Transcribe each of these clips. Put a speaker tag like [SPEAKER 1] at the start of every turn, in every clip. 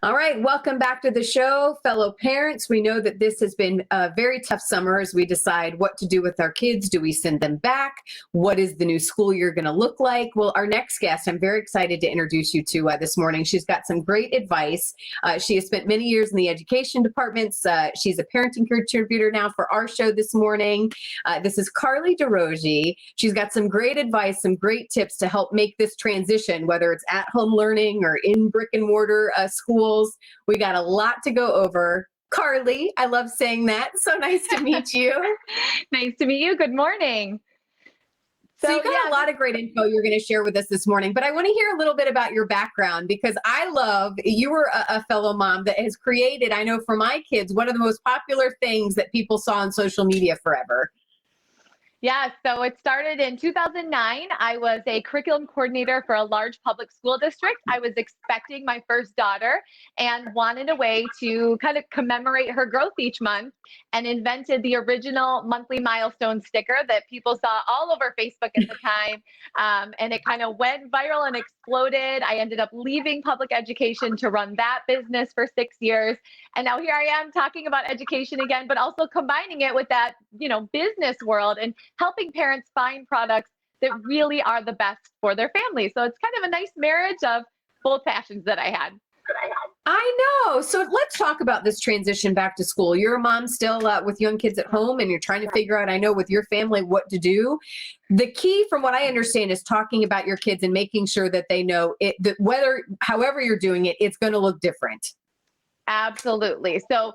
[SPEAKER 1] All right, welcome back to the show, fellow parents. We know that this has been a very tough summer as we decide what to do with our kids. Do we send them back? What is the new school year going to look like? Well, our next guest, I'm very excited to introduce you to this morning. She's got some great advice. She has spent many years in the education departments. She's a parenting contributor now for our show this morning. This is Carly Dorogi. She's got some great advice, some great tips to help make this transition, whether it's at home learning or in brick and mortar schools. We got a lot to go over. Carly, I love saying that. So nice to meet you.
[SPEAKER 2] Nice to meet you. Good morning.
[SPEAKER 1] So you got a lot of great info you're going to share with us this morning, but I want to hear a little bit about your background because I love, you were a fellow mom that has created, I know for my kids, one of the most popular things that people saw on social media forever.
[SPEAKER 2] Yeah, so it started in 2009. I was a curriculum coordinator for a large public school district. I was expecting my first daughter and wanted a way to kind of commemorate her growth each month and invented the original monthly milestone sticker that people saw all over Facebook at the time. And it kind of went viral and exploded. I ended up leaving public education to run that business for 6 years. And now here I am talking about education again, but also combining it with that, business world and helping parents find products that really are the best for their family. So it's kind of a nice marriage of both passions that I had.
[SPEAKER 1] I know. So let's talk about this transition back to school. You're a mom still with young kids at home and you're trying to figure out, I know with your family, what to do. The key from what I understand is talking about your kids and making sure that they know it, that however you're doing it, it's going to look different.
[SPEAKER 2] Absolutely. So,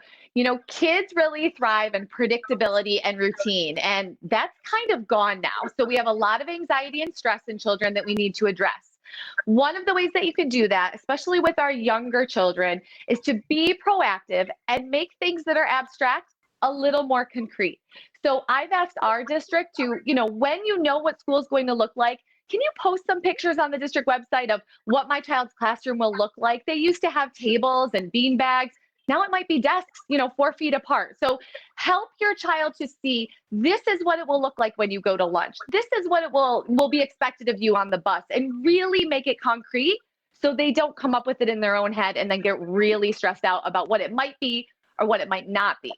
[SPEAKER 2] kids really thrive in predictability and routine, and that's kind of gone now. So we have a lot of anxiety and stress in children that we need to address. One of the ways that you can do that, especially with our younger children, is to be proactive and make things that are abstract a little more concrete. So I've asked our district to, when you know what school is going to look like, can you post some pictures on the district website of what my child's classroom will look like? They used to have tables and bean bags. Now it might be desks, 4 feet apart. So help your child to see this is what it will look like when you go to lunch. This is what it will be expected of you on the bus, and really make it concrete so they don't come up with it in their own head and then get really stressed out about what it might be or what it might not be.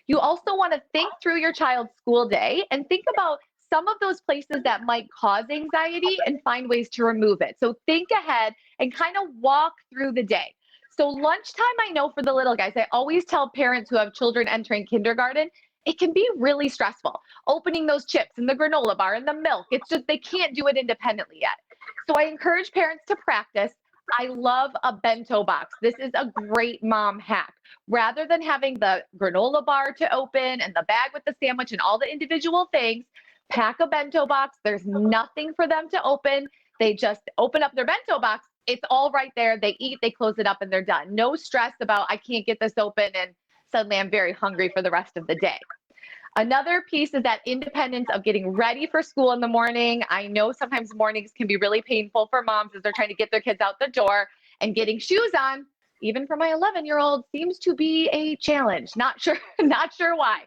[SPEAKER 2] You also want to think through your child's school day and think about some of those places that might cause anxiety and find ways to remove it. So think ahead and kind of walk through the day. So lunchtime, I know for the little guys, I always tell parents who have children entering kindergarten, it can be really stressful. Opening those chips and the granola bar and the milk, it's just they can't do it independently yet. So I encourage parents to practice. I love a bento box. This is a great mom hack. Rather than having the granola bar to open and the bag with the sandwich and all the individual things, pack a bento box. There's nothing for them to open. They just open up their bento box. It's all right there. They eat, they close it up, and they're done. No stress about, I can't get this open and suddenly I'm very hungry for the rest of the day. Another piece is that independence of getting ready for school in the morning. I know sometimes mornings can be really painful for moms as they're trying to get their kids out the door, and getting shoes on, even for my 11-year-old, seems to be a challenge. Not sure why.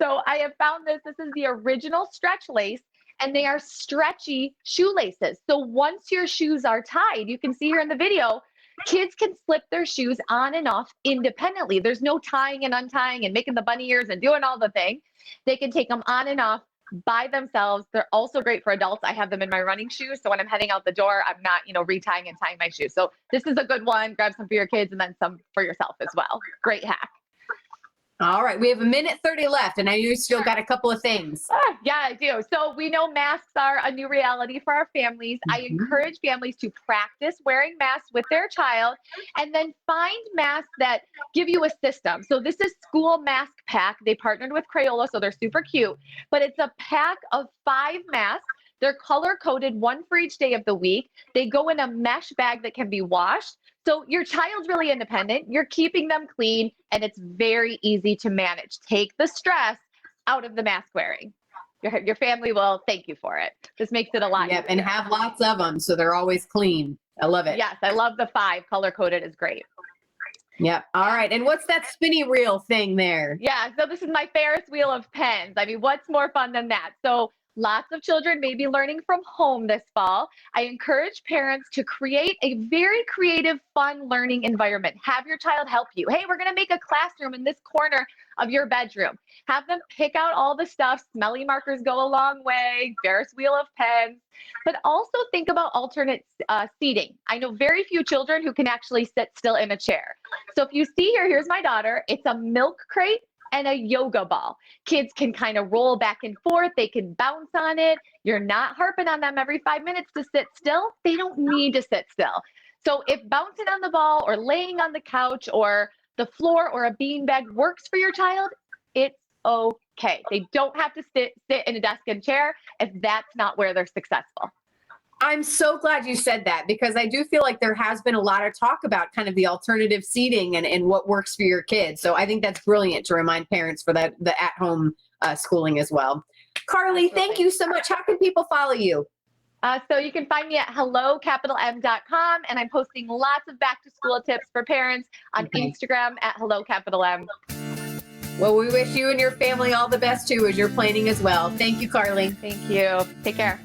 [SPEAKER 2] So I have found this is the original stretch lace, and they are stretchy shoelaces. So once your shoes are tied, you can see here in the video, kids can slip their shoes on and off independently. There's no tying and untying and making the bunny ears and doing all the thing. They can take them on and off by themselves. They're also great for adults. I have them in my running shoes, so when I'm heading out the door, I'm not, retying and tying my shoes. So this is a good one. Grab some for your kids and then some for yourself as well. Great hack.
[SPEAKER 1] All right, we have 1:30 left, and I know you still got a couple of things.
[SPEAKER 2] Yeah, I do. So we know masks are a new reality for our families. I encourage families to practice wearing masks with their child, and then find masks that give you a system. So this is School Mask Pack. They partnered with Crayola, so they're super cute. But it's a pack of 5 masks. They're color-coded, one for each day of the week. They go in a mesh bag that can be washed. So your child's really independent. You're keeping them clean, and it's very easy to manage. Take the stress out of the mask wearing. Your family will thank you for it. This makes it a lot easier.
[SPEAKER 1] And have lots of them so they're always clean. I love it.
[SPEAKER 2] Yes, I love the 5. Color-coded is great.
[SPEAKER 1] Yep. All right. And what's that spinny reel thing there?
[SPEAKER 2] Yeah, so this is my Ferris wheel of pens. I mean, what's more fun than that? So Lots of children may be learning from home this fall. I encourage parents to create a very creative, fun learning environment. Have your child help you. Hey, we're going to make a classroom in this corner of your bedroom. Have them pick out all the stuff. Smelly markers go a long way, Ferris wheel of pens, but also think about alternate seating. I know very few children who can actually sit still in a chair. So if you see here, here's my daughter. It's a milk crate and a yoga ball. Kids can kind of roll back and forth. They can bounce on it. You're not harping on them every 5 minutes to sit still. They don't need to sit still. So if bouncing on the ball or laying on the couch or the floor or a beanbag works for your child, it's okay. They don't have to sit in a desk and chair if that's not where they're successful.
[SPEAKER 1] I'm so glad you said that, because I do feel like there has been a lot of talk about kind of the alternative seating and what works for your kids. So I think that's brilliant to remind parents for that, the at-home schooling as well. Carly, thank you so much. How can people follow you?
[SPEAKER 2] So you can find me at hellocapitalm.com, and I'm posting lots of back to school tips for parents on Instagram at hellocapitalm.
[SPEAKER 1] Well, we wish you and your family all the best too as you're planning as well. Thank you, Carly.
[SPEAKER 2] Thank you. Take care.